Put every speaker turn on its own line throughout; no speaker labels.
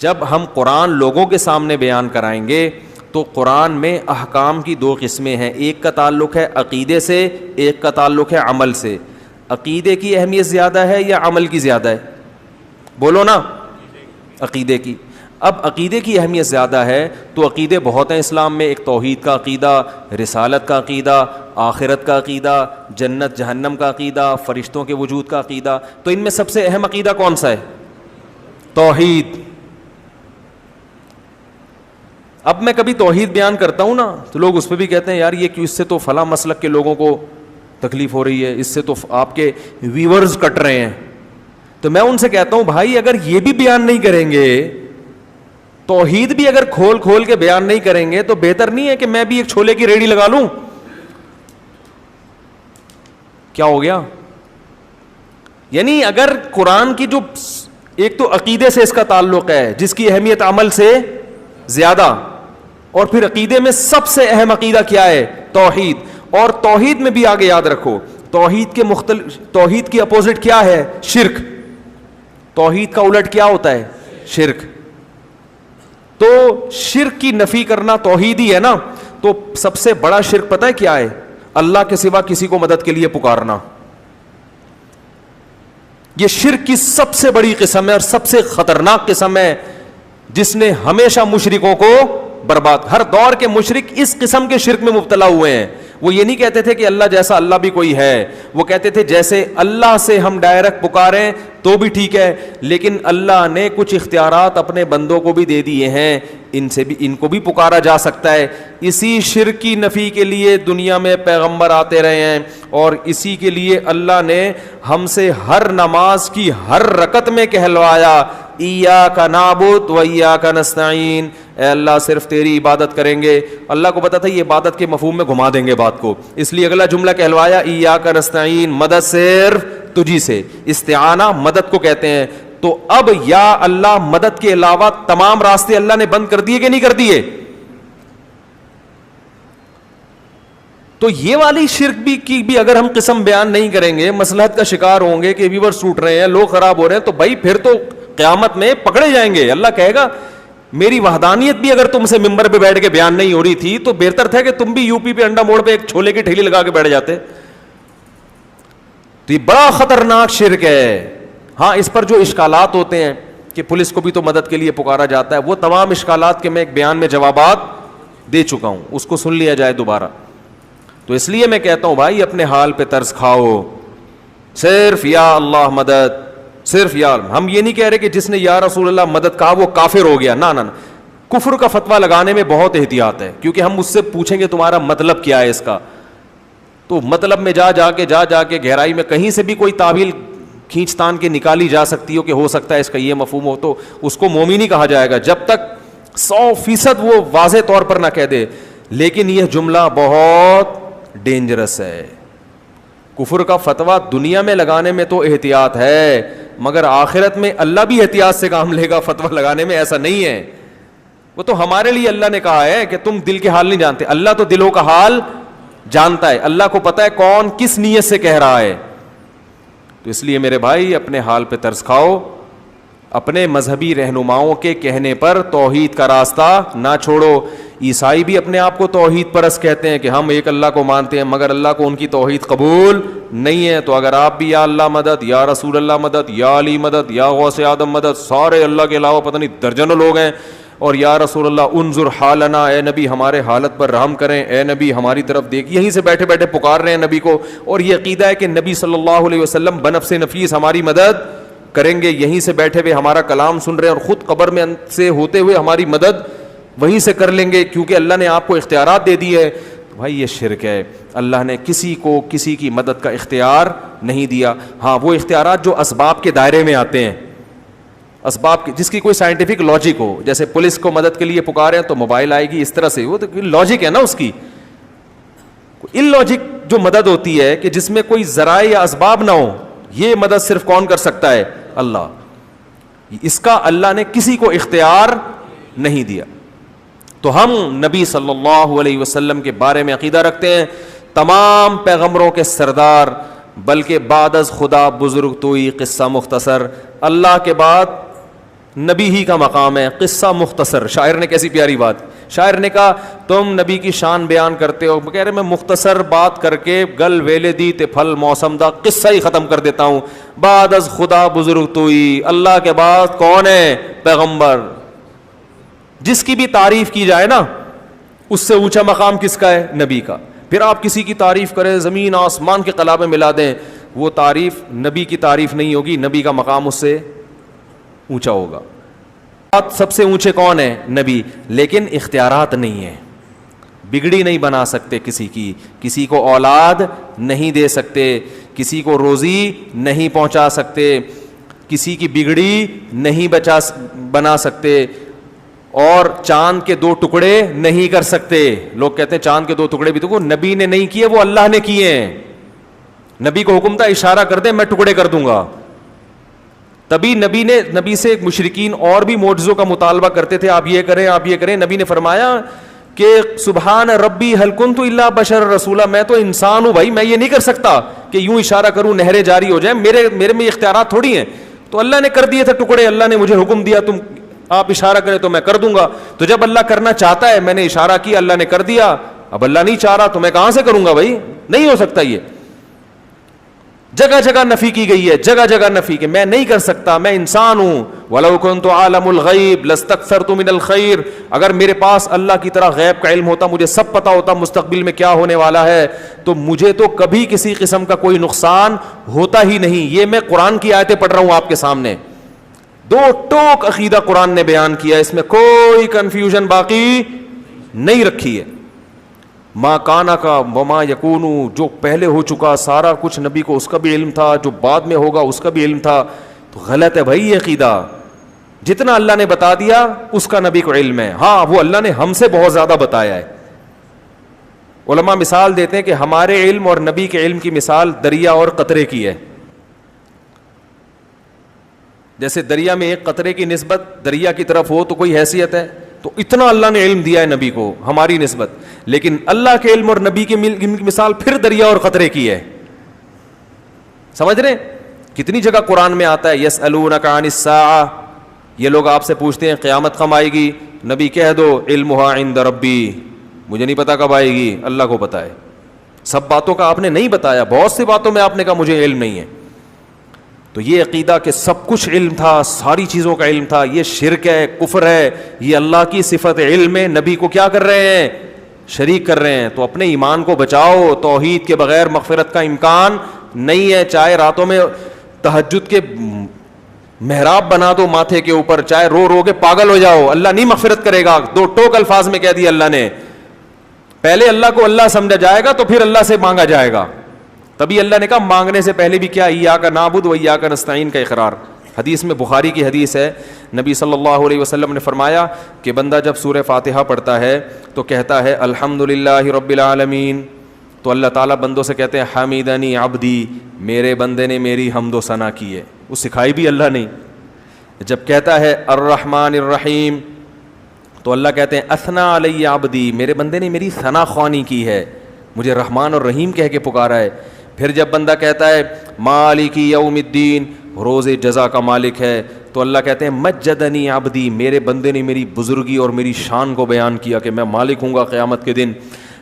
جب ہم قرآن لوگوں کے سامنے بیان کرائیں گے تو قرآن میں احکام کی دو قسمیں ہیں, ایک کا تعلق ہے عقیدے سے, ایک کا تعلق ہے عمل سے. عقیدے کی اہمیت زیادہ ہے یا عمل کی زیادہ ہے؟ بولو نا. عقیدے کی. اب عقیدے کی اہمیت زیادہ ہے تو عقیدے بہت ہیں اسلام میں. ایک توحید کا عقیدہ, رسالت کا عقیدہ, آخرت کا عقیدہ, جنت جہنم کا عقیدہ, فرشتوں کے وجود کا عقیدہ. تو ان میں سب سے اہم عقیدہ کون سا ہے؟ توحید. اب میں کبھی توحید بیان کرتا ہوں نا تو لوگ اس پہ بھی کہتے ہیں یار یہ کیوں, اس سے تو فلاں مسلک کے لوگوں کو تکلیف ہو رہی ہے, اس سے تو آپ کے ویورز کٹ رہے ہیں. تو میں ان سے کہتا ہوں بھائی اگر یہ بھی بیان نہیں کریں گے, توحید بھی اگر کھول کھول کے بیان نہیں کریں گے, تو بہتر نہیں ہے کہ میں بھی ایک چھولے کی ریڑھی لگا لوں؟ کیا ہو گیا؟ یعنی اگر قرآن کی جو ایک تو عقیدے سے اس کا تعلق ہے جس کی اہمیت عمل سے زیادہ, اور پھر عقیدے میں سب سے اہم عقیدہ کیا ہے؟ توحید. اور توحید میں بھی آگے یاد رکھو توحید کی اپوزٹ کیا ہے؟ شرک. توحید کا الٹ کیا ہوتا ہے؟ شرک. تو شرک کی نفی کرنا توحید ہی ہے نا. تو سب سے بڑا شرک پتہ ہے کیا ہے؟ اللہ کے سوا کسی کو مدد کے لیے پکارنا. یہ شرک کی سب سے بڑی قسم ہے اور سب سے خطرناک قسم ہے جس نے ہمیشہ مشرکوں کو برباد. ہر دور کے مشرک اس قسم کے شرک میں مبتلا ہوئے ہیں. وہ یہ نہیں کہتے تھے کہ اللہ جیسا اللہ بھی کوئی ہے, وہ کہتے تھے جیسے اللہ سے ہم ڈائریکٹ پکاریں تو بھی ٹھیک ہے, لیکن اللہ نے کچھ اختیارات اپنے بندوں کو بھی دے دیے ہیں, ان کو بھی پکارا جا سکتا ہے. اسی شرک کی نفی کے لیے دنیا میں پیغمبر آتے رہے ہیں, اور اسی کے لیے اللہ نے ہم سے ہر نماز کی ہر رکعت میں کہلوایا ایاک نعبد و ایاک نستعین, اے اللہ صرف تیری عبادت کریں گے. اللہ کو پتا تھا یہ عبادت کے مفہوم میں گھما دیں گے بات کو, اس لیے اگلا جملہ کہلوایا ایاک نستعین, مدد صرف تجھی سے. استعانہ مدد کو کہتے ہیں. تو اب یا اللہ مدد کے علاوہ تمام راستے اللہ نے بند کر دیے کہ نہیں کر دیے؟ تو یہ والی شرک کی بھی اگر ہم قسم بیان نہیں کریں گے, مصلحت کا شکار ہوں گے کہ ویورز ٹوٹ رہے ہیں, لوگ خراب ہو رہے ہیں, تو بھائی پھر تو قیامت میں پکڑے جائیں گے. اللہ کہے گا میری وحدانیت بھی اگر تم سے ممبر پہ بیٹھ کے بیان نہیں ہو رہی تھی تو بہتر تھا کہ تم بھی یو پی پہ انڈا موڑ پہ ایک چھولے کی ٹھیلی لگا کے بیٹھ جاتے. تو یہ بڑا خطرناک شرک ہے. ہاں اس پر جو اشکالات ہوتے ہیں کہ پولیس کو بھی تو مدد کے لیے پکارا جاتا ہے, وہ تمام اشکالات کے میں ایک بیان میں جوابات دے چکا ہوں, اس کو سن لیا جائے دوبارہ. تو اس لیے میں کہتا ہوں بھائی اپنے حال پہ ترس کھاؤ, صرف یا اللہ مدد, صرف یا. ہم یہ نہیں کہہ رہے کہ جس نے یا رسول اللہ مدد کہا وہ کافر ہو گیا, نہ. کفر کا فتویٰ لگانے میں بہت احتیاط ہے, کیونکہ ہم اس سے پوچھیں گے تمہارا مطلب کیا ہے اس کا, تو مطلب میں جا کے گہرائی میں کہیں سے بھی کوئی تعویل کھینچ تان کے نکالی جا سکتی ہو کہ ہو سکتا ہے اس کا یہ مفہوم ہو, تو اس کو مومن نہیں کہا جائے گا جب تک 100% وہ واضح طور پر نہ کہہ دے. لیکن یہ جملہ بہت ڈینجرس ہے. کفر کا فتویٰ دنیا میں لگانے میں تو احتیاط ہے, مگر آخرت میں اللہ بھی احتیاط سے کام لے گا فتویٰ لگانے میں, ایسا نہیں ہے. وہ تو ہمارے لیے اللہ نے کہا ہے کہ تم دل کے حال نہیں جانتے, اللہ تو دلوں کا حال جانتا ہے. اللہ کو پتا ہے کون کس نیت سے کہہ رہا ہے. تو اس لیے میرے بھائی اپنے حال پہ ترس کھاؤ, اپنے مذہبی رہنماؤں کے کہنے پر توحید کا راستہ نہ چھوڑو. عیسائی بھی اپنے آپ کو توحید پرست کہتے ہیں کہ ہم ایک اللہ کو مانتے ہیں, مگر اللہ کو ان کی توحید قبول نہیں ہے. تو اگر آپ بھی یا اللہ مدد, یا رسول اللہ مدد, یا علی مدد, یا غوث آدم مدد, سارے اللہ کے علاوہ پتہ نہیں درجنوں لوگ ہیں, اور یا رسول اللہ انظر حالنا, اے نبی ہمارے حالت پر رحم کریں, اے نبی ہماری طرف دیکھ, یہیں سے بیٹھے بیٹھے پکار رہے ہیں نبی کو, اور یہ عقیدہ ہے کہ نبی صلی اللہ علیہ وسلم بنفس نفیس ہماری مدد کریں گے, یہیں سے بیٹھے ہوئے ہمارا کلام سن رہے ہیں, اور خود قبر میں سے ہوتے ہوئے ہماری مدد وہیں سے کر لیں گے کیونکہ اللہ نے آپ کو اختیارات دے دی ہے. بھائی یہ شرک ہے. اللہ نے کسی کو کسی کی مدد کا اختیار نہیں دیا. ہاں وہ اختیارات جو اسباب کے دائرے میں آتے ہیں, اسباب جس کی کوئی سائنٹیفک لاجک ہو, جیسے پولیس کو مدد کے لیے پکارے ہیں تو موبائل آئے گی اس طرح سے, وہ تو لاجک ہے نا اس کی. ان لاجک جو مدد ہوتی ہے کہ جس میں کوئی ذرائع یا اسباب نہ ہو, یہ مدد صرف کون کر سکتا ہے؟ اللہ. اس کا اللہ نے کسی کو اختیار نہیں دیا. تو ہم نبی صلی اللہ علیہ وسلم کے بارے میں عقیدہ رکھتے ہیں, تمام پیغمبروں کے سردار, بلکہ بعد از خدا بزرگ توئی قصہ مختصر, اللہ کے بعد نبی ہی کا مقام ہے. قصہ مختصر. شاعر نے کیسی پیاری بات, شاعر نے کہا تم نبی کی شان بیان کرتے ہو, کہہ رہے میں مختصر بات کر کے گل ویلے دی تے پھل موسم دا قصہ ہی ختم کر دیتا ہوں. بعد از خدا بزرگ توئی, اللہ کے بعد کون ہے؟ پیغمبر. جس کی بھی تعریف کی جائے نا, اس سے اونچا مقام کس کا ہے؟ نبی کا. پھر آپ کسی کی تعریف کریں, زمین آسمان کے قلابے ملا دیں, وہ تعریف نبی کی تعریف نہیں ہوگی, نبی کا مقام اس سے اونچا ہوگا. سب سے اونچے کون ہے؟ نبی. لیکن اختیارات نہیں ہیں, بگڑی نہیں بنا سکتے کسی کی, کسی کو اولاد نہیں دے سکتے, کسی کو روزی نہیں پہنچا سکتے, کسی کی بگڑی نہیں بنا سکتے, اور چاند کے 2 ٹکڑے نہیں کر سکتے. لوگ کہتے ہیں چاند کے 2 ٹکڑے بھی تو نبی نے نہیں کیے, وہ اللہ نے کیے ہیں. نبی کو حکم تھا اشارہ کر دیں میں ٹکڑے کر دوں گا. تبھی نبی سے مشرکین اور بھی معجزوں کا مطالبہ کرتے تھے, آپ یہ کریں آپ یہ کریں. نبی نے فرمایا کہ سبحان ربی هل كنت الا بشر رسولا, میں تو انسان ہوں بھائی, میں یہ نہیں کر سکتا کہ یوں اشارہ کروں نہریں جاری ہو جائیں, میرے میں اختیارات تھوڑی ہیں. تو اللہ نے کر دیے تھے ٹکڑے, اللہ نے مجھے حکم دیا تم آپ اشارہ کریں تو میں کر دوں گا. تو جب اللہ کرنا چاہتا ہے, میں نے اشارہ کیا اللہ نے کر دیا, اب اللہ نہیں چاہ رہا تو میں کہاں سے کروں گا بھائی, نہیں ہو سکتا. یہ جگہ جگہ نفی کی گئی ہے, جگہ جگہ نفی کہ میں نہیں کر سکتا, میں انسان ہوں. وَلَوْ كُنْتُ عَالَمُ الْغَيْبِ لَاسْتَكْثَرْتُ مِنَ الْخَيْرِ, اگر میرے پاس اللہ کی طرح غیب کا علم ہوتا, مجھے سب پتا ہوتا مستقبل میں کیا ہونے والا ہے, تو مجھے تو کبھی کسی قسم کا کوئی نقصان ہوتا ہی نہیں. یہ میں قرآن کی آیتیں پڑھ رہا ہوں آپ کے سامنے, 2 ٹوک عقیدہ قرآن نے بیان کیا, اس میں کوئی کنفیوژن باقی نہیں رکھی ہے. ما کانا کا وما یکونو, جو پہلے ہو چکا سارا کچھ نبی کو اس کا بھی علم تھا, جو بعد میں ہوگا اس کا بھی علم تھا. تو غلط ہے بھائی یہ عقیدہ. جتنا اللہ نے بتا دیا اس کا نبی کو علم ہے. ہاں وہ اللہ نے ہم سے بہت زیادہ بتایا ہے. علماء مثال دیتے ہیں کہ ہمارے علم اور نبی کے علم کی مثال دریا اور قطرے کی ہے. جیسے دریا میں ایک قطرے کی نسبت دریا کی طرف ہو تو کوئی حیثیت ہے, تو اتنا اللہ نے علم دیا ہے نبی کو ہماری نسبت. لیکن اللہ کے علم اور نبی کی مثال پھر دریا اور قطرے کی ہے. سمجھ رہے ہیں؟ کتنی جگہ قرآن میں آتا ہے یسألونک عن الساعہ, یہ لوگ آپ سے پوچھتے ہیں قیامت کب آئے گی, نبی کہہ دو علمھا عند ربی, مجھے نہیں پتا کب آئے گی, اللہ کو پتا ہے. سب باتوں کا آپ نے نہیں بتایا, بہت سی باتوں میں آپ نے کہا مجھے علم نہیں ہے. تو یہ عقیدہ کہ سب کچھ علم تھا, ساری چیزوں کا علم تھا, یہ شرک ہے, کفر ہے. یہ اللہ کی صفت علم ہے, نبی کو کیا کر رہے ہیں؟ شریک کر رہے ہیں. تو اپنے ایمان کو بچاؤ, توحید کے بغیر مغفرت کا امکان نہیں ہے. چاہے راتوں میں تہجد کے محراب بنا دو ماتھے کے اوپر, چاہے رو رو کے پاگل ہو جاؤ, اللہ نہیں مغفرت کرے گا. 2 ٹوک الفاظ میں کہہ دیا اللہ نے. پہلے اللہ کو اللہ سمجھا جائے گا تو پھر اللہ سے مانگا جائے گا. تبھی اللہ نے کہا مانگنے سے پہلے بھی کیا ایاک نعبد و ایاک نستعین کا اقرار. حدیث میں, بخاری کی حدیث ہے, نبی صلی اللہ علیہ وسلم نے فرمایا کہ بندہ جب سورہ فاتحہ پڑھتا ہے تو کہتا ہے الحمدللہ رب العالمین, تو اللہ تعالیٰ بندوں سے کہتے ہیں حمیدنی عبدی, میرے بندے نے میری حمد و ثنا کی ہے. وہ سکھائی بھی اللہ نے. جب کہتا ہے الرحمن الرحیم تو اللہ کہتے ہیں اثنا علی عبدی, میرے بندے نے میری ثنا خوانی کی ہے, مجھے رحمان اور رحیم کہہ کے پکارا ہے. پھر جب بندہ کہتا ہے مالک یوم الدین, روز جزا کا مالک ہے, تو اللہ کہتے ہیں مجدنی عبدی, میرے بندے نے میری بزرگی اور میری شان کو بیان کیا کہ میں مالک ہوں گا قیامت کے دن.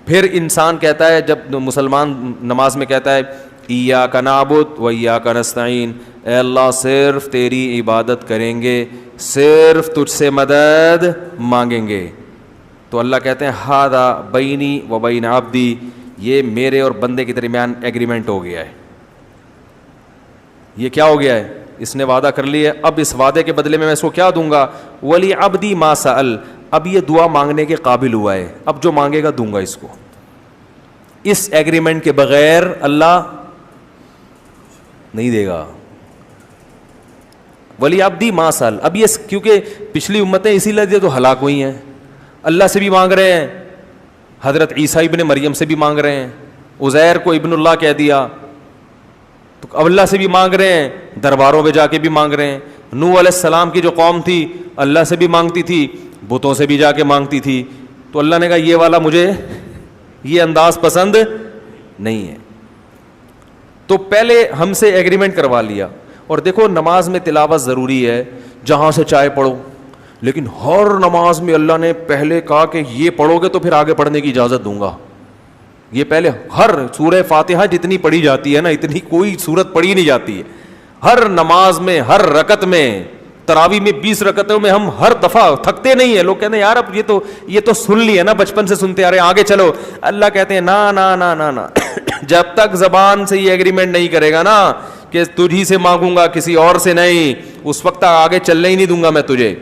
پھر انسان کہتا ہے, جب مسلمان نماز میں کہتا ہے ایاک نعبد و ایاک نستعین, اے اللہ صرف تیری عبادت کریں گے, صرف تجھ سے مدد مانگیں گے. تو اللہ کہتے ہیں ھذا بینی و بین عبدی, یہ میرے اور بندے کے درمیان ایگریمنٹ ہو گیا ہے. یہ کیا ہو گیا ہے؟ اس نے وعدہ کر لیا ہے, اب اس وعدے کے بدلے میں اس کو کیا دوں گا, ولی عبدی ما سأل, اب یہ دعا مانگنے کے قابل ہوا ہے, اب جو مانگے گا دوں گا اس کو. اس ایگریمنٹ کے بغیر اللہ نہیں دے گا. ولی عبدی ما سأل, اب یہ کیونکہ پچھلی امتیں اسی لیے تو ہلاک ہوئی ہیں, اللہ سے بھی مانگ رہے ہیں, حضرت عیسیٰ ابن مریم سے بھی مانگ رہے ہیں, عزیر کو ابن اللہ کہہ دیا, تو اب اللہ سے بھی مانگ رہے ہیں, درباروں پہ جا کے بھی مانگ رہے ہیں. نوح علیہ السلام کی جو قوم تھی اللہ سے بھی مانگتی تھی, بتوں سے بھی جا کے مانگتی تھی. تو اللہ نے کہا یہ والا مجھے یہ انداز پسند نہیں ہے. تو پہلے ہم سے ایگریمنٹ کروا لیا. اور دیکھو نماز میں تلاوت ضروری ہے, جہاں سے چاہے پڑھو. لیکن ہر نماز میں اللہ نے پہلے کہا کہ یہ پڑھو گے تو پھر آگے پڑھنے کی اجازت دوں گا. یہ پہلے ہر سورہ فاتحہ جتنی پڑھی جاتی ہے نا, اتنی کوئی سورت پڑھی نہیں جاتی ہے. ہر نماز میں, ہر رکعت میں, تراویح میں 20 رکعتوں میں ہم ہر دفعہ تھکتے نہیں ہیں. لوگ کہتے ہیں یار اب یہ تو سن لی ہے نا, بچپن سے سنتے آ رہے ہیں, آگے چلو. اللہ کہتے ہیں نا نا نا نا نا, جب تک زبان سے یہ ایگریمنٹ نہیں کرے گا نا کہ تجھی سے مانگوں گا کسی اور سے نہیں, اس وقت آگے چلنے ہی نہیں دوں گا میں تجھے.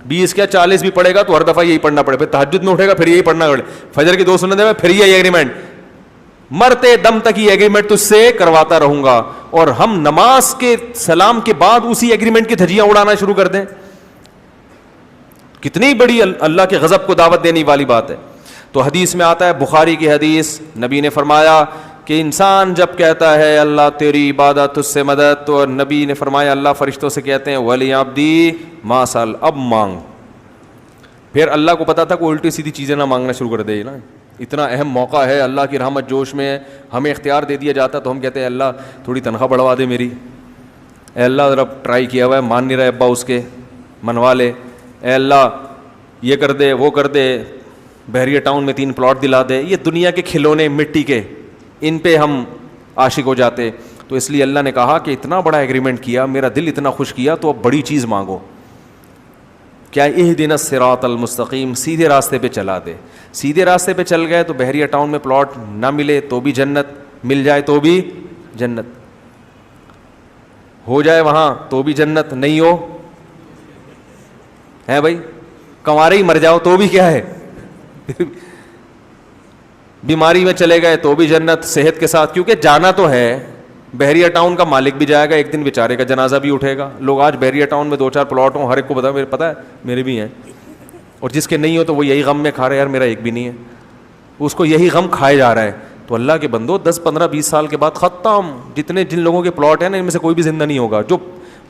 20 کیا 40 بھی پڑھے گا تو ہر دفعہ یہی پڑھنا پڑے, پھر تہجد میں اٹھے گا پھر یہی پڑھنا پڑے, فجر کی 2 سنتیں میں پھر یہی ایگریمنٹ, مرتے دم تک یہ ایگریمنٹ تجھ سے کرواتا رہوں گا. اور ہم نماز کے سلام کے بعد اسی ایگریمنٹ کی دھجیاں اڑانا شروع کر دیں, کتنی بڑی اللہ کے غضب کو دعوت دینے والی بات ہے. تو حدیث میں آتا ہے, بخاری کی حدیث, نبی نے فرمایا کہ انسان جب کہتا ہے اللہ تیری عبادت تجھ سے مدد, تو نبی نے فرمایا اللہ فرشتوں سے کہتے ہیں ولی عبدی ما سل, اب مانگ. پھر اللہ کو پتا تھا کہ الٹی سیدھی چیزیں نہ مانگنا شروع کر دے نا, اتنا اہم موقع ہے, اللہ کی رحمت جوش میں ہے, ہمیں اختیار دے دیا جاتا تو ہم کہتے ہیں اللہ تھوڑی تنخواہ بڑھوا دے میری, اے اللہ ذرا ٹرائی کیا ہوا ہے, مان نہیں رہا ابا اس کے, منوا لے, اے اللہ یہ کر دے وہ کر دے, بحریہ ٹاؤن میں 3 پلاٹ دلا دے. یہ دنیا کے کھلونے مٹی کے, ان پہ ہم عاشق ہو جاتے. تو اس لیے اللہ نے کہا کہ اتنا بڑا ایگریمنٹ کیا, میرا دل اتنا خوش کیا, تو اب بڑی چیز مانگو. کیا اہدنا الصراط المستقیم, سیدھے راستے پہ چلا دے. سیدھے راستے پہ چل گئے تو بحریہ ٹاؤن میں پلاٹ نہ ملے تو بھی جنت, مل جائے تو بھی جنت, ہو جائے وہاں تو بھی جنت, نہیں ہو ہے بھائی, کنوارے ہی مر جاؤ تو بھی کیا ہے, بیماری میں چلے گئے تو بھی جنت, صحت کے ساتھ, کیونکہ جانا تو ہے. بحریہ ٹاؤن کا مالک بھی جائے گا ایک دن, بیچارے کا جنازہ بھی اٹھے گا. لوگ آج بحریہ ٹاؤن میں 2-4 پلاٹ ہوں, ہر ایک کو پتا ہے میرے بھی ہیں, اور جس کے نہیں ہو تو وہ یہی غم میں کھا رہے ہیں, یار میرا ایک بھی نہیں ہے, اس کو یہی غم کھائے جا رہا ہے. تو اللہ کے بندو 10-15-20 سال کے بعد ختم. جن لوگوں کے پلاٹ ہیں نا, ان میں سے کوئی بھی زندہ نہیں ہوگا. جو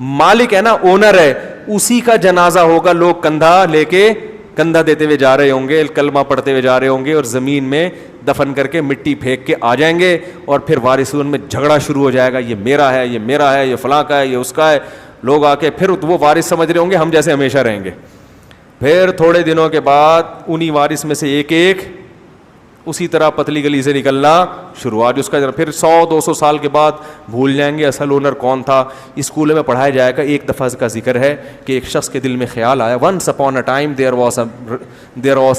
مالک ہے نا, اونر ہے, اسی کا جنازہ ہوگا. لوگ کندھا لے کے کندھا دیتے ہوئے جا رہے ہوں گے, کلمہ پڑھتے ہوئے جا رہے ہوں گے, اور زمین میں دفن کر کے مٹی پھینک کے آ جائیں گے. اور پھر وارثون میں جھگڑا شروع ہو جائے گا, یہ میرا ہے, یہ میرا ہے, یہ فلاں کا ہے, یہ اس کا ہے. لوگ آ کے پھر وہ وارث سمجھ رہے ہوں گے ہم جیسے ہمیشہ رہیں گے. پھر تھوڑے دنوں کے بعد انہی وارث میں سے ایک اسی طرح پتلی گلی سے نکلنا شروع. آج اس کا پھر 100-200 سال کے بعد بھول جائیں گے اصل اونر کون تھا. اسکول میں پڑھایا جائے گا, ایک دفعہ کا ذکر ہے کہ ایک شخص کے دل میں خیال آیا, once upon a time there was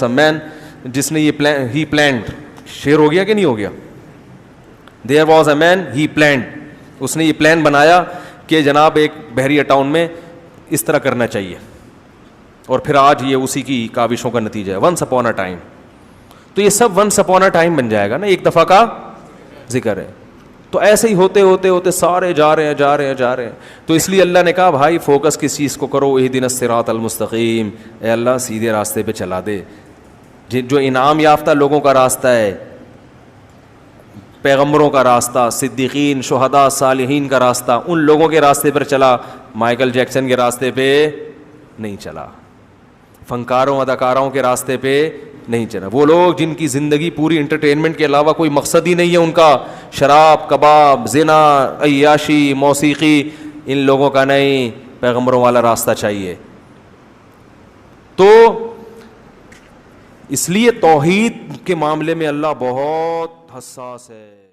a man, جس نے یہ ہی پلانڈ, شعر ہو گیا کہ نہیں ہو گیا, دیر was a main he planned, اس نے یہ پلان بنایا کہ جناب ایک بحریہ ٹاؤن میں اس طرح کرنا چاہیے. اور پھر آج یہ اسی کی کاوشوں کا نتیجہ ہے, ونس اپون اے ٹائم. تو یہ سب ونس اپون اے ٹائم بن جائے گا نا, ایک دفعہ کا ذکر ہے. تو ایسے ہی ہوتے ہوتے ہوتے سارے جا رہے ہیں. تو اس لیے اللہ نے کہا بھائی فوکس کس چیز کو کرو, اہدنا الصراط المستقیم, اے اللہ سیدھے راستے پہ چلا دے. جو انعام یافتہ لوگوں کا راستہ ہے, پیغمبروں کا راستہ, صدیقین, شہداء, صالحین کا راستہ, ان لوگوں کے راستے پر چلا, مائیکل جیکسن کے راستے پہ نہیں چلا, فنکاروں اداکاروں کے راستے پہ نہیں چلا. وہ لوگ جن کی زندگی پوری انٹرٹینمنٹ کے علاوہ کوئی مقصد ہی نہیں ہے ان کا, شراب, کباب, زنا, عیاشی, موسیقی, ان لوگوں کا نہیں, پیغمبروں والا راستہ چاہیے. تو اس لیے توحید کے معاملے میں اللہ بہت حساس ہے.